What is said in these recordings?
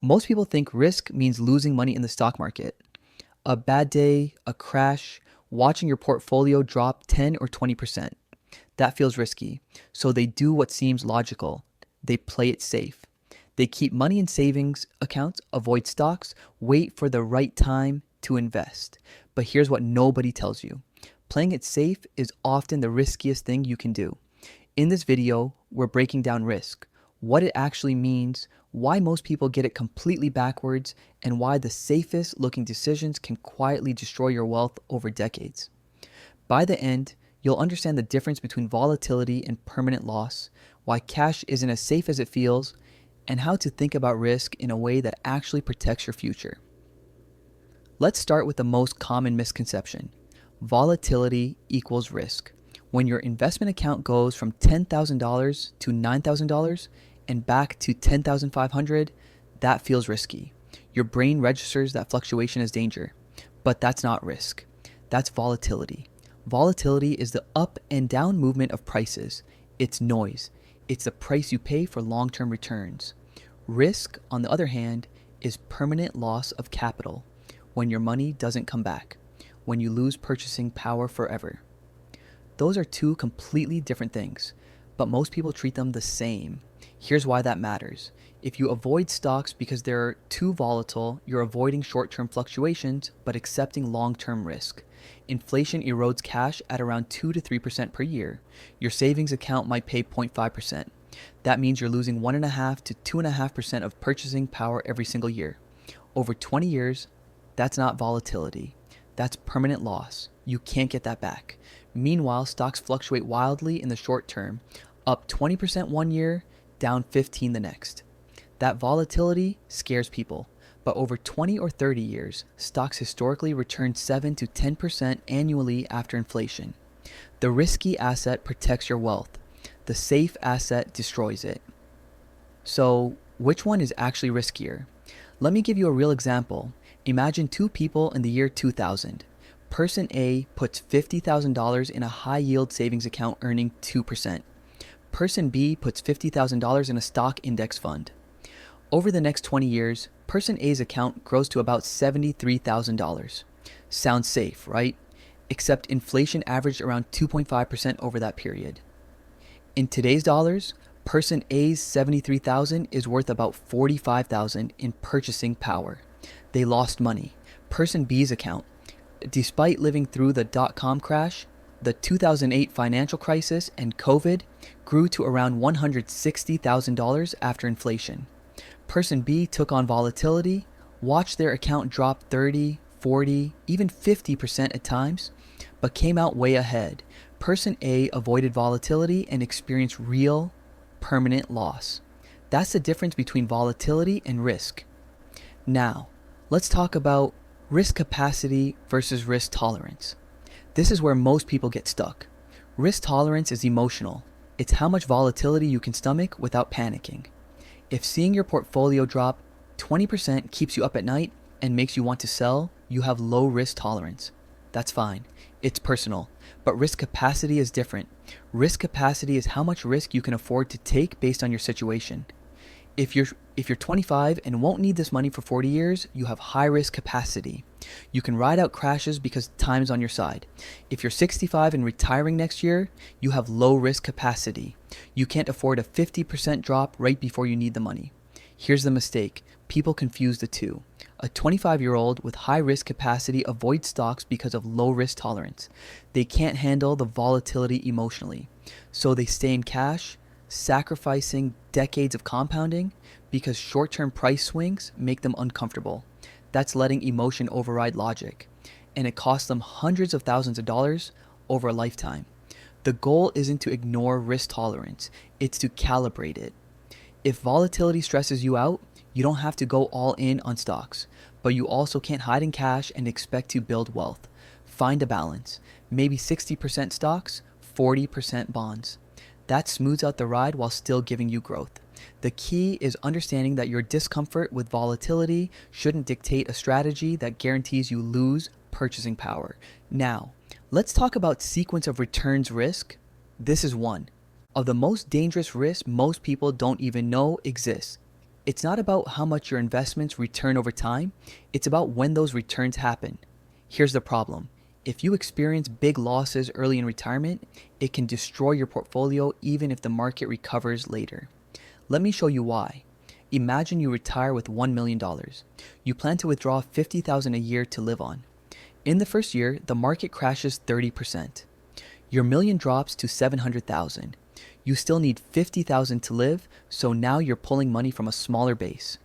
Most people think risk means losing money in the stock market. A bad day, a crash, watching your portfolio drop 10 or 20%. That feels risky. So they do what seems logical. They play it safe. They keep money in savings accounts, avoid stocks, wait for the right time to invest. But here's what nobody tells you. Playing it safe is often the riskiest thing you can do. In this video, we're breaking down risk, what it actually means, why most people get it completely backwards, and why the safest looking decisions can quietly destroy your wealth over decades. By the end, you'll understand the difference between volatility and permanent loss, why cash isn't as safe as it feels, and how to think about risk in a way that actually protects your future. Let's start with the most common misconception. Volatility equals risk. When your investment account goes from $10,000 to $9,000 and back to $10,500, that feels risky. Your brain registers that fluctuation as danger, but that's not risk. That's volatility. Volatility is the up and down movement of prices. It's noise. It's the price you pay for long-term returns. Risk, on the other hand, is permanent loss of capital, when your money doesn't come back, when you lose purchasing power forever. Those are two completely different things, but most people treat them the same. Here's why that matters. If you avoid stocks because they're too volatile, you're avoiding short-term fluctuations but accepting long-term risk. Inflation erodes cash at around 2 to 3% per year. Your savings account might pay 0.5%. That means you're losing 1.5 to 2.5% of purchasing power every single year. Over 20 years, that's not volatility. That's permanent loss. You can't get that back. Meanwhile, stocks fluctuate wildly in the short term, up 20% one year, down 15% the next. That volatility scares people, but over 20 or 30 years, stocks historically return 7 to 10% annually after inflation. The risky asset protects your wealth. The safe asset destroys it. So, which one is actually riskier? Let me give you a real example. Imagine two people in the year 2000. Person A puts $50,000 in a high-yield savings account earning 2%. Person B puts $50,000 in a stock index fund. Over the next 20 years, Person A's account grows to about $73,000. Sounds safe, right? Except inflation averaged around 2.5% over that period. In today's dollars, Person A's $73,000 is worth about $45,000 in purchasing power. They lost money. Person B's account, despite living through the dot-com crash, the 2008 financial crisis, and COVID, grew to around $160,000 after inflation. Person B took on volatility, watched their account drop 30, 40, even 50% at times, but came out way ahead. Person A avoided volatility and experienced real, permanent loss. That's the difference between volatility and risk. Now, let's talk about risk capacity versus risk tolerance. This is where most people get stuck. Risk tolerance is emotional. It's how much volatility you can stomach without panicking. If seeing your portfolio drop 20% keeps you up at night and makes you want to sell, you have low risk tolerance. That's fine. It's personal. But risk capacity is different. Risk capacity is how much risk you can afford to take based on your situation. If you're 25 and won't need this money for 40 years, you have high risk capacity. You can ride out crashes because time's on your side. If you're 65 and retiring next year, you have low risk capacity. You can't afford a 50% drop right before you need the money. Here's the mistake. People confuse the two. A 25-year-old with high risk capacity avoids stocks because of low risk tolerance. They can't handle the volatility emotionally. So they stay in cash, sacrificing decades of compounding because short-term price swings make them uncomfortable. That's letting emotion override logic, and it costs them hundreds of thousands of dollars over a lifetime. The goal isn't to ignore risk tolerance, it's to calibrate it. If volatility stresses you out, you don't have to go all in on stocks, but you also can't hide in cash and expect to build wealth. Find a balance, maybe 60% stocks, 40% bonds. That smooths out the ride while still giving you growth. The key is understanding that your discomfort with volatility shouldn't dictate a strategy that guarantees you lose purchasing power. Now, let's talk about sequence of returns risk. This is one of the most dangerous risks most people don't even know exists. It's not about how much your investments return over time, it's about when those returns happen. Here's the problem. If you experience big losses early in retirement, it can destroy your portfolio even if the market recovers later. Let me show you why. Imagine you retire with $1 million. You plan to withdraw $50,000 a year to live on. In the first year, the market crashes 30%. Your million drops to 700,000. You still need 50,000 to live, so now you're pulling money from a smaller base.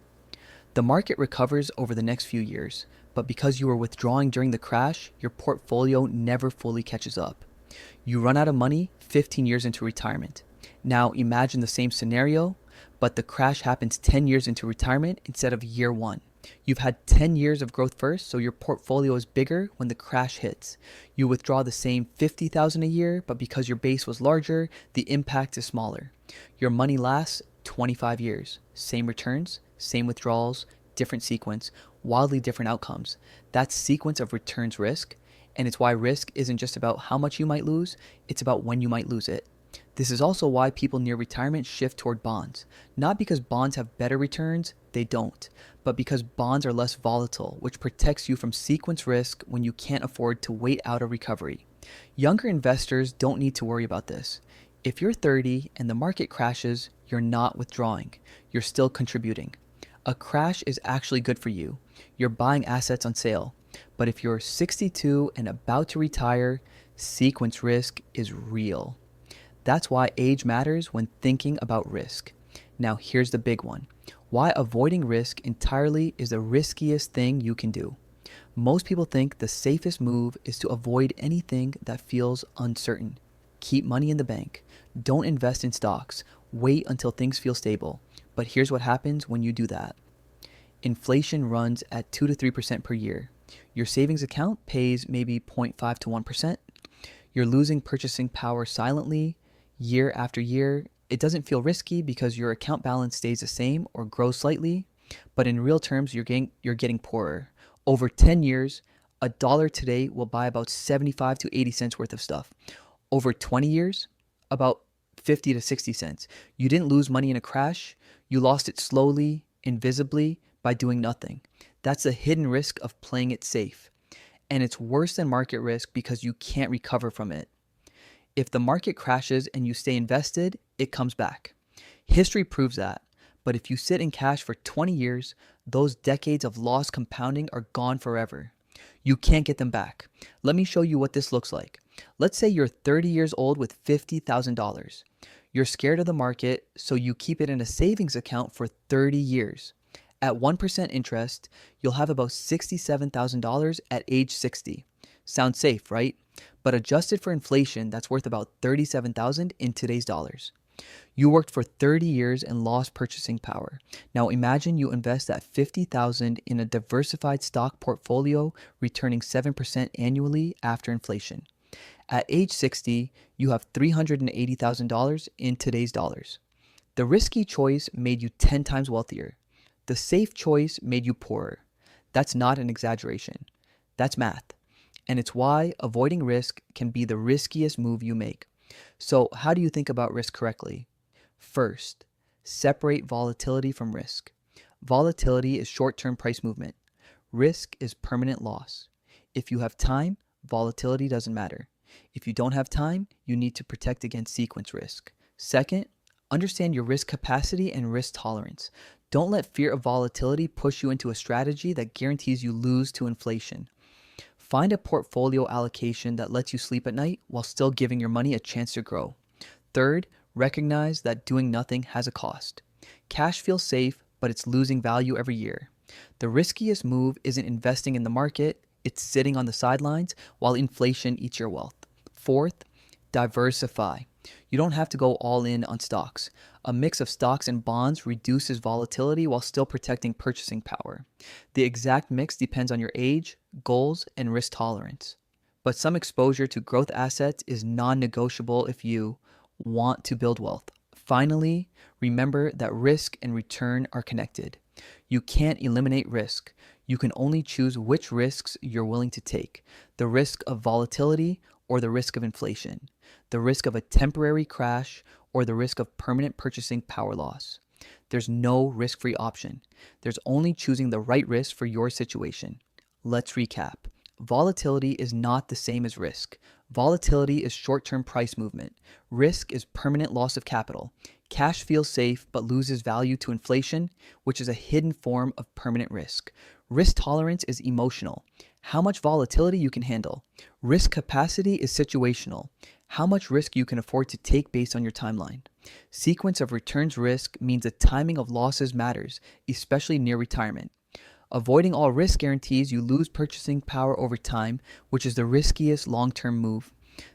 The market recovers over the next few years, but because you were withdrawing during the crash, your portfolio never fully catches up. You run out of money 15 years into retirement. Now imagine the same scenario, but the crash happens 10 years into retirement instead of year one. You've had 10 years of growth first, so your portfolio is bigger when the crash hits. You withdraw the same 50,000 a year, but because your base was larger, the impact is smaller. Your money lasts 25 years. Same returns, same withdrawals, different sequence, wildly different outcomes. That's sequence of returns risk, and it's why risk isn't just about how much you might lose, it's about when you might lose it. This is also why people near retirement shift toward bonds. Not because bonds have better returns, they don't, but because bonds are less volatile, which protects you from sequence risk when you can't afford to wait out a recovery. Younger investors don't need to worry about this. If you're 30 and the market crashes, you're not withdrawing. You're still contributing. A crash is actually good for you. You're buying assets on sale. But if you're 62 and about to retire, sequence risk is real. That's why age matters when thinking about risk. Now here's the big one. Why avoiding risk entirely is the riskiest thing you can do. Most people think the safest move is to avoid anything that feels uncertain. Keep money in the bank. Don't invest in stocks. Wait until things feel stable. But here's what happens when you do that. Inflation runs at 2 to 3% per year. Your savings account pays maybe 0.5 to 1%. You're losing purchasing power silently. Year after year, it doesn't feel risky because your account balance stays the same or grows slightly, but in real terms, you're getting poorer. Over 10 years, a dollar today will buy about 75 to 80 cents worth of stuff. Over 20 years, about 50 to 60 cents. You didn't lose money in a crash, you lost it slowly, invisibly, by doing nothing. That's the hidden risk of playing it safe. And it's worse than market risk because you can't recover from it. If the market crashes and you stay invested, it comes back. History proves that. But if you sit in cash for 20 years, those decades of loss compounding are gone forever. You can't get them back. Let me show you what this looks like. Let's say you're 30 years old with $50,000. You're scared of the market, so you keep it in a savings account for 30 years. At 1% interest, you'll have about $67,000 at age 60. Sounds safe, right? But adjusted for inflation, that's worth about $37,000 in today's dollars. You worked for 30 years and lost purchasing power. Now imagine you invest that $50,000 in a diversified stock portfolio returning 7% annually after inflation. At age 60, you have $380,000 in today's dollars. The risky choice made you 10 times wealthier. The safe choice made you poorer. That's not an exaggeration. That's math. And it's why avoiding risk can be the riskiest move you make. So how do you think about risk correctly? First, separate volatility from risk. Volatility is short-term price movement. Risk is permanent loss. If you have time, volatility doesn't matter. If you don't have time, you need to protect against sequence risk. Second, understand your risk capacity and risk tolerance. Don't let fear of volatility push you into a strategy that guarantees you lose to inflation. Find a portfolio allocation that lets you sleep at night while still giving your money a chance to grow. Third, recognize that doing nothing has a cost. Cash feels safe, but it's losing value every year. The riskiest move isn't investing in the market, it's sitting on the sidelines while inflation eats your wealth. Fourth, diversify. You don't have to go all in on stocks. A mix of stocks and bonds reduces volatility while still protecting purchasing power. The exact mix depends on your age, goals, and risk tolerance. But some exposure to growth assets is non-negotiable if you want to build wealth. Finally, remember that risk and return are connected. You can't eliminate risk. You can only choose which risks you're willing to take. The risk of volatility or the risk of inflation. The risk of a temporary crash or the risk of permanent purchasing power loss. There's no risk-free option. There's only choosing the right risk for your situation. Let's recap. Volatility is not the same as risk. Volatility is short-term price movement. Risk is permanent loss of capital. Cash feels safe but loses value to inflation, which is a hidden form of permanent risk. Risk tolerance is emotional. How much volatility you can handle. Risk capacity is situational. How much risk you can afford to take based on your timeline. Sequence of returns risk means the timing of losses matters, especially near retirement. Avoiding all risk guarantees you lose purchasing power over time, which is the riskiest long-term move.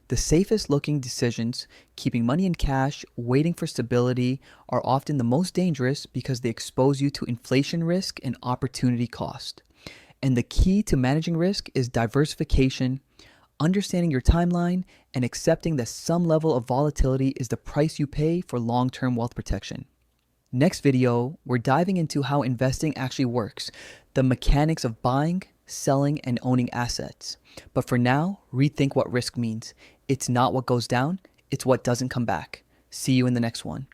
The safest looking decisions, keeping money in cash, waiting for stability, are often the most dangerous because they expose you to inflation risk and opportunity cost. And the key to managing risk is diversification, understanding your timeline, and accepting that some level of volatility is the price you pay for long-term wealth protection. Next video, we're diving into how investing actually works, the mechanics of buying, selling, and owning assets. But for now, rethink what risk means. It's not what goes down, it's what doesn't come back. See you in the next one.